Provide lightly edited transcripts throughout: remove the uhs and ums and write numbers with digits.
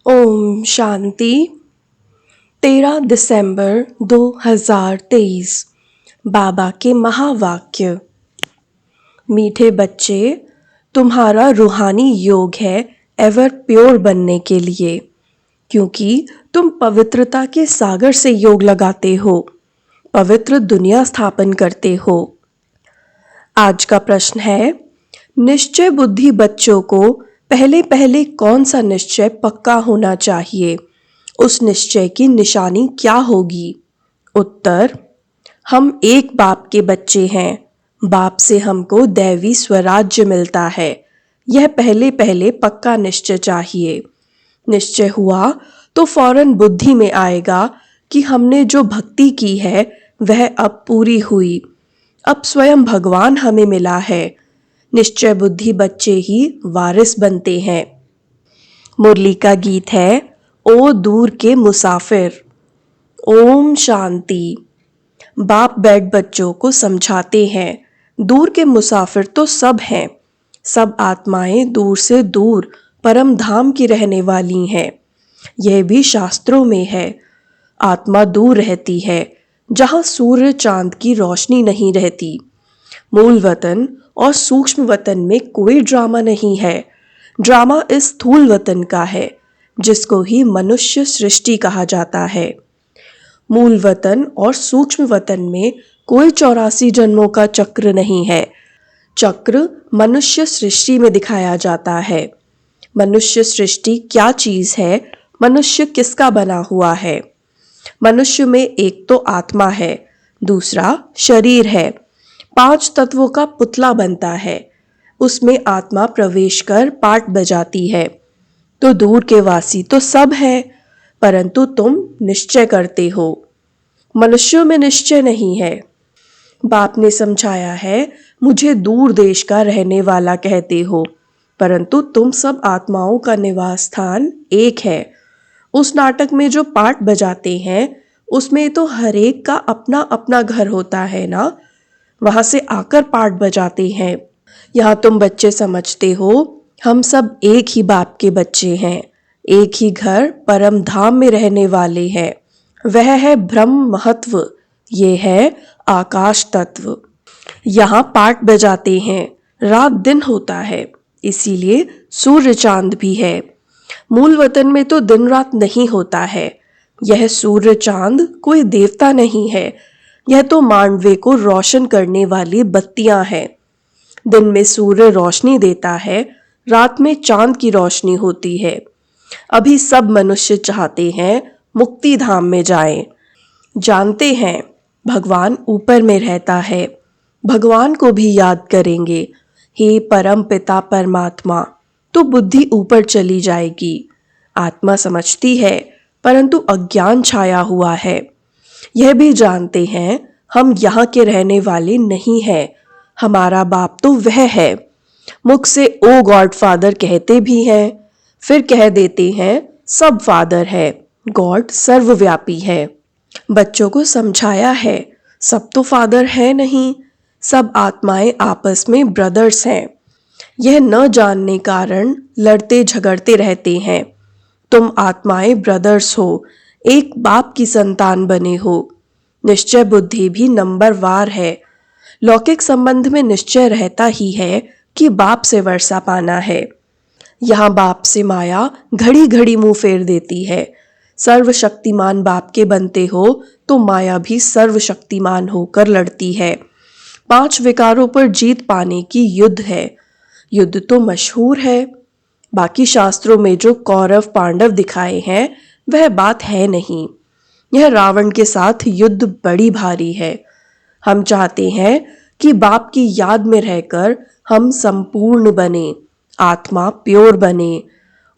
ओम शांति। 13 दिसंबर 2023। बाबा के महावाक्य। मीठे बच्चे, तुम्हारा रूहानी योग है एवर प्योर बनने के लिए, क्योंकि तुम पवित्रता के सागर से योग लगाते हो, पवित्र दुनिया स्थापन करते हो। आज का प्रश्न है, निश्चय बुद्धि बच्चों को पहले पहले कौन सा निश्चय पक्का होना चाहिए? उस निश्चय की निशानी क्या होगी? उत्तर, हम एक बाप के बच्चे हैं। बाप से हमको दैवी स्वराज्य मिलता है। यह पहले पहले पक्का निश्चय चाहिए। निश्चय हुआ तो फौरन बुद्धि में आएगा कि हमने जो भक्ति की है वह अब पूरी हुई। अब स्वयं भगवान हमें मिला है। निश्चय बुद्धि बच्चे ही वारिस बनते हैं। मुरली का गीत है, ओ दूर के मुसाफिर। ओम शांति। बाप बैठ बच्चों को समझाते हैं, दूर के मुसाफिर तो सब हैं। सब आत्माएं दूर से दूर परम धाम की रहने वाली हैं। यह भी शास्त्रों में है। आत्मा दूर रहती है, जहां सूर्य चांद की रोशनी नहीं रहती। मूल वतन और सूक्ष्म वतन में कोई ड्रामा नहीं है। ड्रामा इस स्थूल वतन का है, जिसको ही मनुष्य सृष्टि कहा जाता है। मूल वतन और सूक्ष्म वतन में कोई 84 जन्मों का चक्र नहीं है। चक्र मनुष्य सृष्टि में दिखाया जाता है। मनुष्य सृष्टि क्या चीज है? मनुष्य किसका बना हुआ है? मनुष्य में एक तो आत्मा है, दूसरा शरीर है। 5 तत्वों का पुतला बनता है। उसमें आत्मा प्रवेश कर पाट बजाती है। तो दूर के वासी तो सब है, परंतु तुम निश्चय करते हो। मनुष्यों में निश्चय नहीं है। बाप ने समझाया है, मुझे दूर देश का रहने वाला कहते हो, परंतु तुम सब आत्माओं का निवास स्थान एक है। उस नाटक में जो पाठ बजाते हैं, उसमें तो हरेक का अपना अपना घर होता है ना। वहां से आकर पाठ बजाते हैं। यहाँ तुम बच्चे समझते हो, हम सब एक ही बाप के बच्चे हैं। एक ही घर परम धाम में रहने वाले हैं। वह है ब्रह्म महत्व, ये है आकाश तत्व। यहाँ पाठ बजाते हैं, रात दिन होता है, इसीलिए सूर्य चांद भी है। मूल वतन में तो दिन रात नहीं होता है। यह सूर्य चांद कोई देवता नहीं है। यह तो मांडवे को रोशन करने वाली बत्तियां हैं। दिन में सूर्य रोशनी देता है, रात में चांद की रोशनी होती है। अभी सब मनुष्य चाहते हैं मुक्ति धाम में जाएं। जानते हैं भगवान ऊपर में रहता है। भगवान को भी याद करेंगे, हे परम पिता परमात्मा, तो बुद्धि ऊपर चली जाएगी। आत्मा समझती है, परंतु अज्ञान छाया हुआ है। यह भी जानते हैं हम यहाँ के रहने वाले नहीं हैं। हमारा बाप तो वह है। मुख से ओ गॉड फादर कहते भी हैं, फिर कह देते हैं सब फादर है। गॉड सर्वव्यापी है। बच्चों को समझाया है, सब तो फादर है नहीं। सब आत्माएं आपस में ब्रदर्स हैं। यह न जानने कारण लड़ते झगड़ते रहते हैं। तुम आत्माएं ब्रदर्स हो, एक बाप की संतान बने हो। निश्चय बुद्धि भी नंबरवार है। लौकिक संबंध में निश्चय रहता ही है कि बाप से वर्षा पाना है। यहाँ बाप से माया घड़ी घड़ी मुंह फेर देती है। सर्वशक्तिमान बाप के बनते हो तो माया भी सर्वशक्तिमान होकर लड़ती है। 5 विकारों पर जीत पाने की युद्ध है। युद्ध तो मशहूर है। बाकी शास्त्रों में जो कौरव पांडव दिखाए हैं वह बात है नहीं। यह रावण के साथ युद्ध बड़ी भारी है। हम चाहते हैं कि बाप की याद में रहकर हम संपूर्ण बने, आत्मा प्योर बने,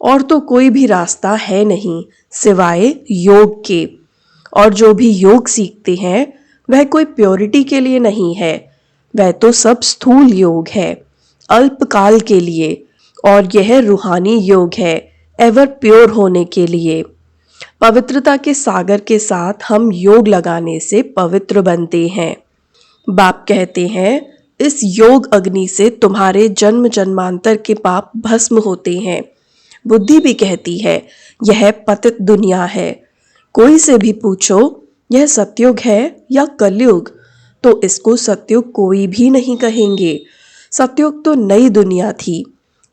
और तो कोई भी रास्ता है नहीं सिवाय योग के। और जो भी योग सीखते हैं वह कोई प्योरिटी के लिए नहीं है, वह तो सब स्थूल योग है, अल्पकाल के लिए। और यह रूहानी योग है, एवर प्योर होने के लिए। पवित्रता के सागर के साथ हम योग लगाने से पवित्र बनते हैं। बाप कहते हैं, इस योग अग्नि से तुम्हारे जन्म जन्मांतर के पाप भस्म होते हैं। बुद्धि भी कहती है यह पतित दुनिया है। कोई से भी पूछो यह सतयुग है या कलयुग, तो इसको सतयुग कोई भी नहीं कहेंगे। सतयुग तो नई दुनिया थी,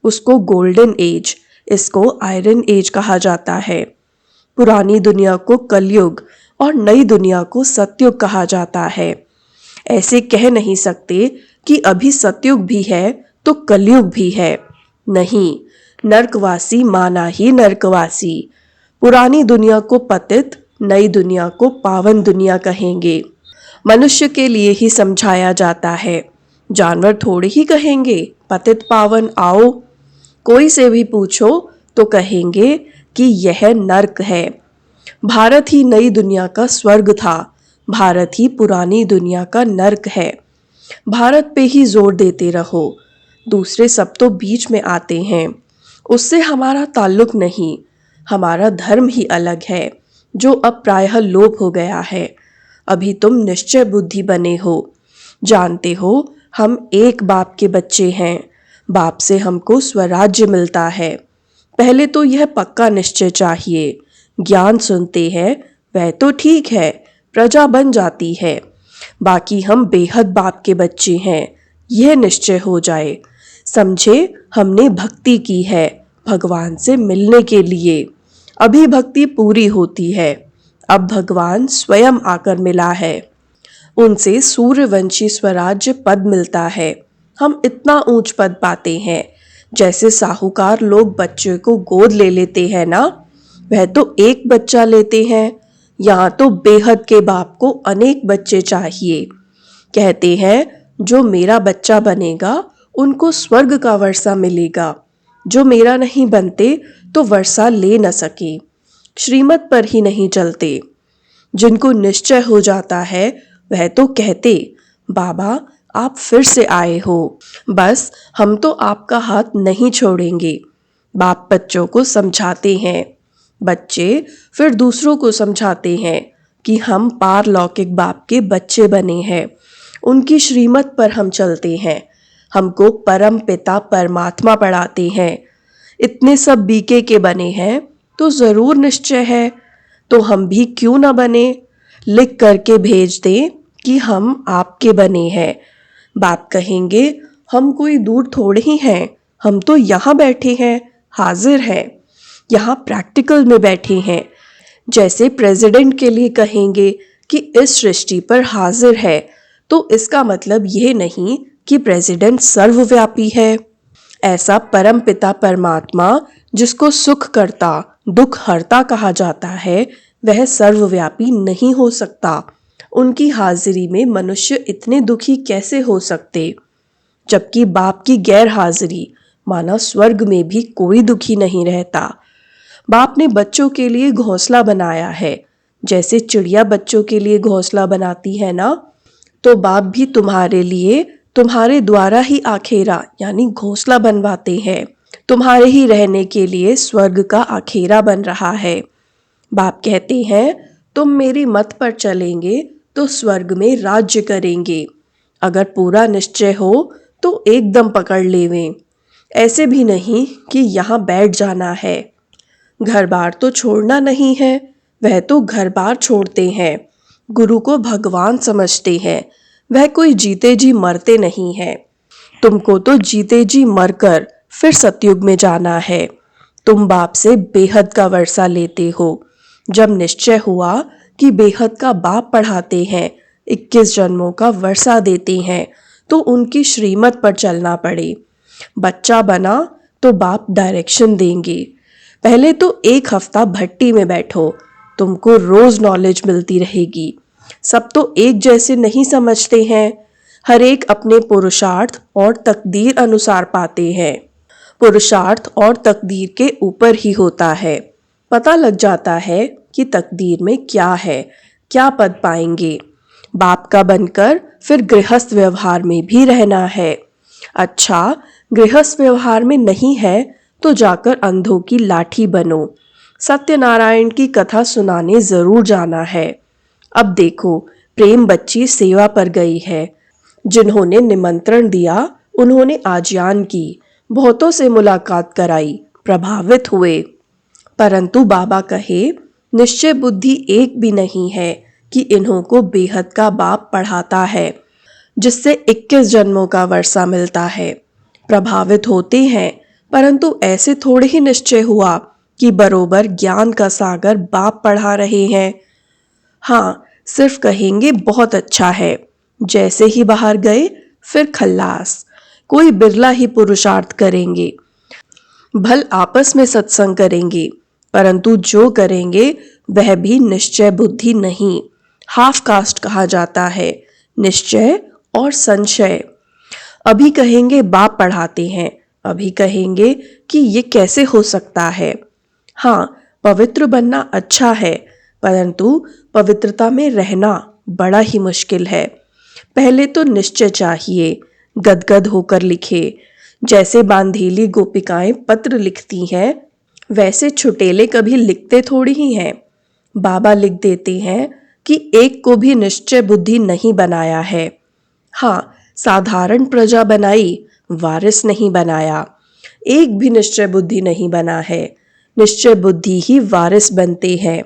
उसको गोल्डन एज, इसको आयरन एज कहा जाता है। पुरानी दुनिया को कलयुग और नई दुनिया को सतयुग कहा जाता है। ऐसे कह नहीं सकते कि अभी सतयुग भी है तो कलयुग भी है। नहीं, नरकवासी माना ही नरकवासी। पुरानी दुनिया को पतित, नई दुनिया को पावन दुनिया कहेंगे। मनुष्य के लिए ही समझाया जाता है, जानवर थोड़े ही कहेंगे पतित पावन आओ। कोई से भी पूछो तो कहेंगे कि यह नर्क है। भारत ही नई दुनिया का स्वर्ग था, भारत ही पुरानी दुनिया का नर्क है। भारत पे ही जोर देते रहो, दूसरे सब तो बीच में आते हैं, उससे हमारा ताल्लुक नहीं। हमारा धर्म ही अलग है जो अब प्रायः लोप हो गया है। अभी तुम निश्चय बुद्धि बने हो, जानते हो हम एक बाप के बच्चे हैं, बाप से हमको स्वराज्य मिलता है। पहले तो यह पक्का निश्चय चाहिए, ज्ञान सुनते हैं वह तो ठीक है, प्रजा बन जाती है, बाकी हम बेहद बाप के बच्चे हैं यह निश्चय हो जाए। समझे हमने भक्ति की है भगवान से मिलने के लिए, अभी भक्ति पूरी होती है, अब भगवान स्वयं आकर मिला है। उनसे सूर्यवंशी स्वराज्य पद मिलता है, हम इतना ऊंच पद पाते हैं। जैसे साहूकार लोग बच्चे को गोद ले लेते हैं ना, वह तो एक बच्चा लेते हैं, यहाँ तो बेहद के बाप को अनेक बच्चे चाहिए। कहते हैं जो मेरा बच्चा बनेगा उनको स्वर्ग का वर्षा मिलेगा, जो मेरा नहीं बनते तो वर्षा ले न सके, श्रीमत पर ही नहीं चलते। जिनको निश्चय हो जाता है वह तो कहते बाबा आप फिर से आए हो, बस हम तो आपका हाथ नहीं छोड़ेंगे। बाप बच्चों को समझाते हैं, बच्चे फिर दूसरों को समझाते हैं कि हम पारलौकिक बाप के बच्चे बने हैं, उनकी श्रीमत पर हम चलते हैं, हमको परम पिता परमात्मा पढ़ाते हैं। इतने सब बीके के बने हैं तो जरूर निश्चय है, तो हम भी क्यों ना बने, लिख करके भेज दें कि हम आपके बने हैं। बाप कहेंगे हम कोई दूर थोड़े ही हैं, हम तो यहाँ बैठे हैं, हाजिर हैं, यहाँ प्रैक्टिकल में बैठे हैं। जैसे प्रेसिडेंट के लिए कहेंगे कि इस सृष्टि पर हाजिर है, तो इसका मतलब यह नहीं कि प्रेसिडेंट सर्वव्यापी है। ऐसा परम पिता परमात्मा जिसको सुख करता दुख हरता कहा जाता है, वह सर्वव्यापी नहीं हो सकता। उनकी हाजिरी में मनुष्य इतने दुखी कैसे हो सकते, जबकि बाप की गैर हाजिरी माना स्वर्ग में भी कोई दुखी नहीं रहता। बाप ने बच्चों के लिए घोंसला बनाया है, जैसे चिड़िया बच्चों के लिए घोंसला बनाती है ना, तो बाप भी तुम्हारे लिए तुम्हारे द्वारा ही आखेरा यानी घोंसला बनवाते हैं, तुम्हारे ही रहने के लिए स्वर्ग का आखेरा बन रहा है। बाप कहते हैं तुम मेरी मत पर चलेंगे तो स्वर्ग में राज्य करेंगे, अगर पूरा निश्चय हो तो एकदम पकड़ लेवें, ऐसे भी नहीं कि यहाँ बैठ जाना है। घर बार तो छोड़ना नहीं है, वह तो घर बार छोड़ते हैं, गुरु को भगवान समझते हैं, वह कोई जीते जी मरते नहीं है। तुमको तो जीते जी मरकर फिर सतयुग में जाना है। तुम बाप से बेहद का वर्षा लेते हो, जब निश्चय हुआ कि बेहद का बाप पढ़ाते हैं, 21 जन्मों का वर्षा देते हैं, तो उनकी श्रीमत पर चलना पड़े। बच्चा बना तो बाप डायरेक्शन देंगे, पहले तो 1 हफ्ता भट्टी में बैठो, तुमको रोज नॉलेज मिलती रहेगी। सब तो एक जैसे नहीं समझते हैं, हर एक अपने पुरुषार्थ और तकदीर अनुसार पाते हैं। पुरुषार्थ और तकदीर के ऊपर ही होता है, पता लग जाता है कि तकदीर में क्या है, क्या पद पाएंगे। बाप का बनकर फिर गृहस्थ व्यवहार में भी रहना है। अच्छा, गृहस्थ व्यवहार में नहीं है तो जाकर अंधों की लाठी बनो, सत्यनारायण की कथा सुनाने जरूर जाना है। अब देखो प्रेम बच्ची सेवा पर गई है, जिन्होंने निमंत्रण दिया उन्होंने आज्ञान की, बहुतों से मुलाकात कराई, प्रभावित हुए। परंतु बाबा कहे, निश्चय बुद्धि एक भी नहीं है कि इन्हों को बेहद का बाप पढ़ाता है, जिससे 21 जन्मों का वर्षा मिलता है। प्रभावित होते हैं, परंतु ऐसे थोड़े ही निश्चय हुआ कि बरोबर ज्ञान का सागर बाप पढ़ा रहे हैं। हाँ, सिर्फ कहेंगे बहुत अच्छा है, जैसे ही बाहर गए फिर खल्लास। कोई बिरला ही पुरुषार्थ करेंगे, भल आपस में सत्संग करेंगे, परंतु जो करेंगे वह भी निश्चय बुद्धि नहीं, हाफ कास्ट कहा जाता है, निश्चय और संशय। अभी कहेंगे बाप पढ़ाते हैं, अभी कहेंगे कि ये कैसे हो सकता है। हाँ, पवित्र बनना अच्छा है, परंतु पवित्रता में रहना बड़ा ही मुश्किल है। पहले तो निश्चय चाहिए, गदगद होकर लिखे। जैसे बांधेली गोपिकाएं पत्र लिखती हैं, वैसे छुटेले कभी लिखते थोड़ी ही हैं। बाबा लिख देते हैं कि एक को भी निश्चय बुद्धि नहीं बनाया है। हाँ, साधारण प्रजा बनाई, वारिस नहीं बनाया। एक भी निश्चय बुद्धि नहीं बना है, निश्चय बुद्धि ही वारिस बनते हैं।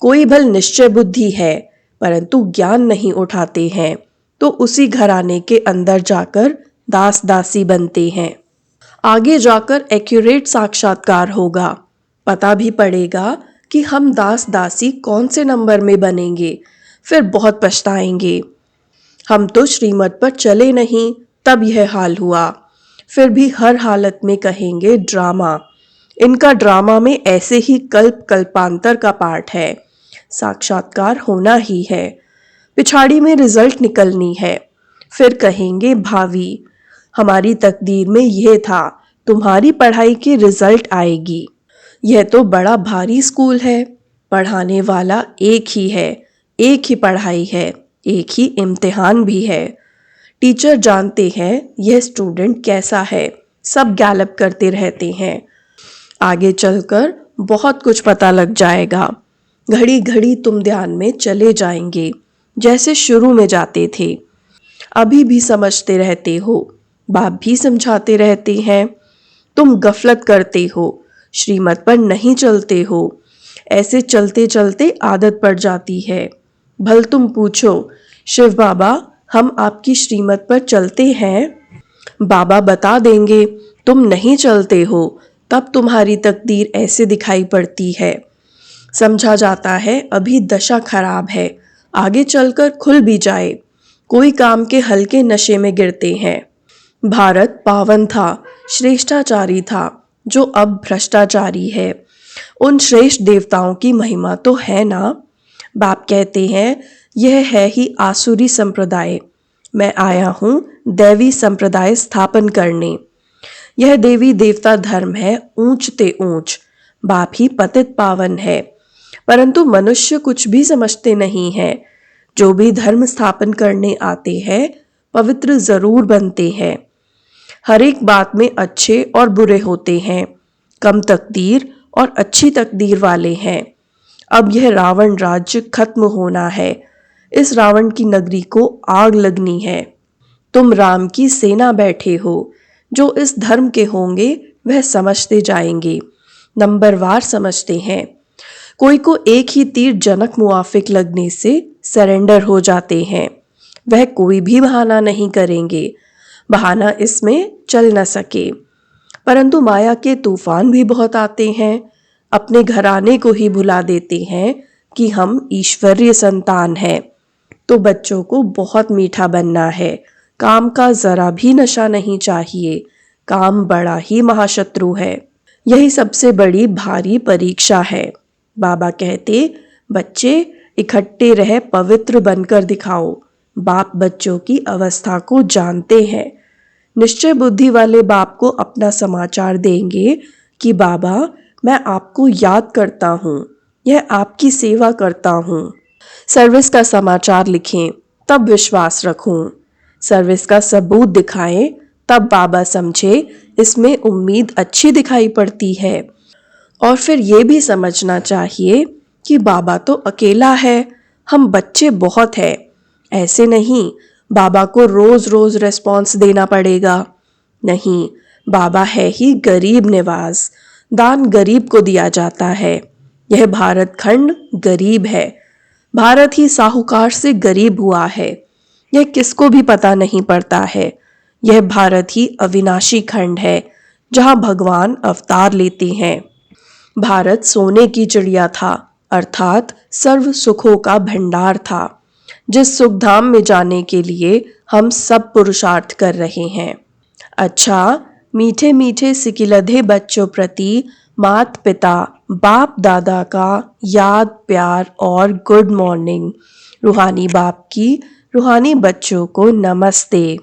कोई भल निश्चय बुद्धि है, परंतु ज्ञान नहीं उठाते हैं, तो उसी घराने के अंदर जाकर दास दासी बनते हैं। आगे जाकर एक्यूरेट साक्षात्कार होगा, पता भी पड़ेगा कि हम दास दासी कौन से नंबर में बनेंगे, फिर बहुत पछताएंगे। हम तो श्रीमत पर चले नहीं, तब यह हाल हुआ। फिर भी हर हालत में कहेंगे ड्रामा। इनका ड्रामा में ऐसे ही कल्प कल्पांतर का पार्ट है। साक्षात्कार होना ही है, पिछाड़ी में रिजल्ट निकलनी है। फिर कहेंगे भावी, हमारी तकदीर में यह था, तुम्हारी पढ़ाई की रिजल्ट आएगी। यह तो बड़ा भारी स्कूल है, पढ़ाने वाला एक ही है, एक ही पढ़ाई है, एक ही इम्तिहान भी है। टीचर जानते हैं यह स्टूडेंट कैसा है, सब गैलप करते रहते हैं। आगे चलकर बहुत कुछ पता लग जाएगा। घड़ी घड़ी तुम ध्यान में चले जाएंगे, जैसे शुरू में जाते थे। अभी भी समझते रहते हो, बाप भी समझाते रहते हैं। तुम गफलत करते हो, श्रीमत पर नहीं चलते हो। ऐसे चलते चलते आदत पड़ जाती है। भल तुम पूछो, शिव बाबा हम आपकी श्रीमत पर चलते हैं? बाबा बता देंगे, तुम नहीं चलते हो, तब तुम्हारी तकदीर ऐसे दिखाई पड़ती है। समझा जाता है अभी दशा खराब है, आगे चलकर खुल भी जाए। कोई काम के हल्के नशे में गिरते हैं। भारत पावन था, श्रेष्ठाचारी था, जो अब भ्रष्टाचारी है। उन श्रेष्ठ देवताओं की महिमा तो है ना। बाप कहते हैं यह है ही आसुरी संप्रदाय, मैं आया हूँ दैवी संप्रदाय स्थापन करने। यह देवी देवता धर्म है ऊंच ते ऊंच, बाप ही पतित पावन है। परंतु मनुष्य कुछ भी समझते नहीं है। जो भी धर्म स्थापन करने आते हैं, पवित्र जरूर बनते हैं। हर एक बात में अच्छे और बुरे होते हैं, कम तकदीर और अच्छी तकदीर वाले हैं। अब यह रावण राज्य खत्म होना है, इस रावण की नगरी को आग लगनी है। तुम राम की सेना बैठे हो, जो इस धर्म के होंगे वह समझते जाएंगे, नंबरवार समझते हैं। कोई को एक ही तीर जनक मुआफिक लगने से सरेंडर हो जाते हैं। वह कोई भी बहाना नहीं करेंगे, बहाना इसमें चल न सके। परंतु माया के तूफान भी बहुत आते हैं, अपने घराने को ही भुला देते हैं कि हम ईश्वरीय संतान हैं। तो बच्चों को बहुत मीठा बनना है, काम का जरा भी नशा नहीं चाहिए। काम बड़ा ही महाशत्रु है, यही सबसे बड़ी भारी परीक्षा है। बाबा कहते, बच्चे इकट्ठे रह पवित्र बनकर दिखाओ। बाप बच्चों की अवस्था को जानते हैं। निश्चय बुद्धि वाले बाप को अपना समाचार देंगे कि बाबा मैं आपको याद करता हूँ, यह आपकी सेवा करता हूँ। सर्विस का समाचार लिखें, तब विश्वास रखूं। सर्विस का सबूत दिखाएं, तब बाबा समझे इसमें उम्मीद अच्छी दिखाई पड़ती है। और फिर ये भी समझना चाहिए कि बाबा तो अकेला है, हम बच्चे बहुत हैं। ऐसे नहीं बाबा को रोज रोज रेस्पॉन्स देना पड़ेगा। नहीं, बाबा है ही गरीब निवाज, दान गरीब को दिया जाता है। यह भारत खंड गरीब है। भारत ही साहूकार से गरीब हुआ है। यह किसको भी पता नहीं पड़ता है। यह भारत ही अविनाशी खंड है, जहां भगवान अवतार लेते हैं। भारत सोने की चिड़िया था, अर्थात सर्व सुखों का भंडार था, जिस सुखधाम में जाने के लिए हम सब पुरुषार्थ कर रहे हैं। अच्छा, मीठे मीठे सिकिलधे बच्चों प्रति मात पिता बाप दादा का याद प्यार और गुड मॉर्निंग। रूहानी बाप की रूहानी बच्चों को नमस्ते।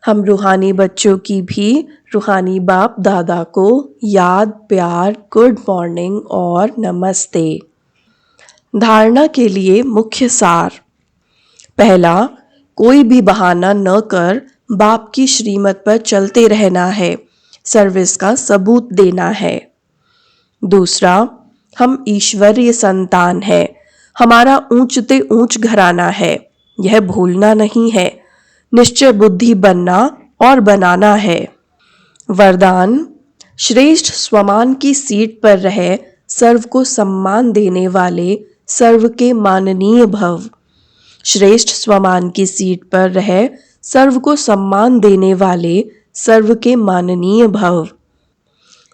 हम रूहानी बच्चों की भी रूहानी बाप दादा को याद प्यार गुड मॉर्निंग और नमस्ते। धारणा के लिए मुख्य सार। पहला, कोई भी बहाना न कर बाप की श्रीमत पर चलते रहना है, सर्विस का सबूत देना है। दूसरा, हम ईश्वरीय संतान हैं, हमारा ऊंचते ऊंच घराना है, यह भूलना नहीं है। निश्चय बुद्धि बनना और बनाना है। वरदान, श्रेष्ठ स्वमान की सीट पर रहे सर्व को सम्मान देने वाले सर्व के माननीय भव। श्रेष्ठ स्वमान की सीट पर रहे सर्व को सम्मान देने वाले सर्व के माननीय भव।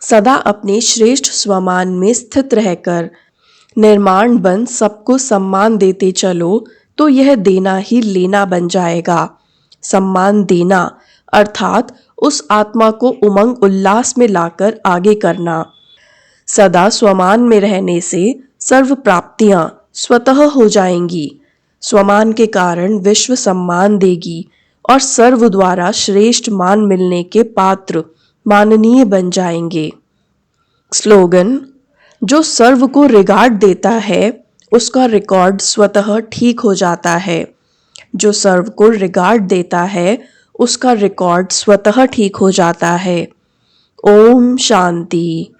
सदा अपने श्रेष्ठ स्वमान में स्थित रहकर निर्माण बन सबको सम्मान देते चलो तो यह देना ही लेना बन जाएगा। सम्मान देना अर्थात उस आत्मा को उमंग उल्लास में लाकर आगे करना। सदा स्वमान में रहने से सर्व प्राप्तियां स्वतः हो जाएंगी। स्वमान के कारण विश्व सम्मान देगी और सर्व द्वारा श्रेष्ठ मान मिलने के पात्र माननीय बन जाएंगे। स्लोगन, जो सर्व को रिगार्ड देता है उसका रिकॉर्ड स्वतः ठीक हो जाता है। जो सर्व को रिगार्ड देता है उसका रिकॉर्ड स्वतः ठीक हो जाता है। ओम शांति।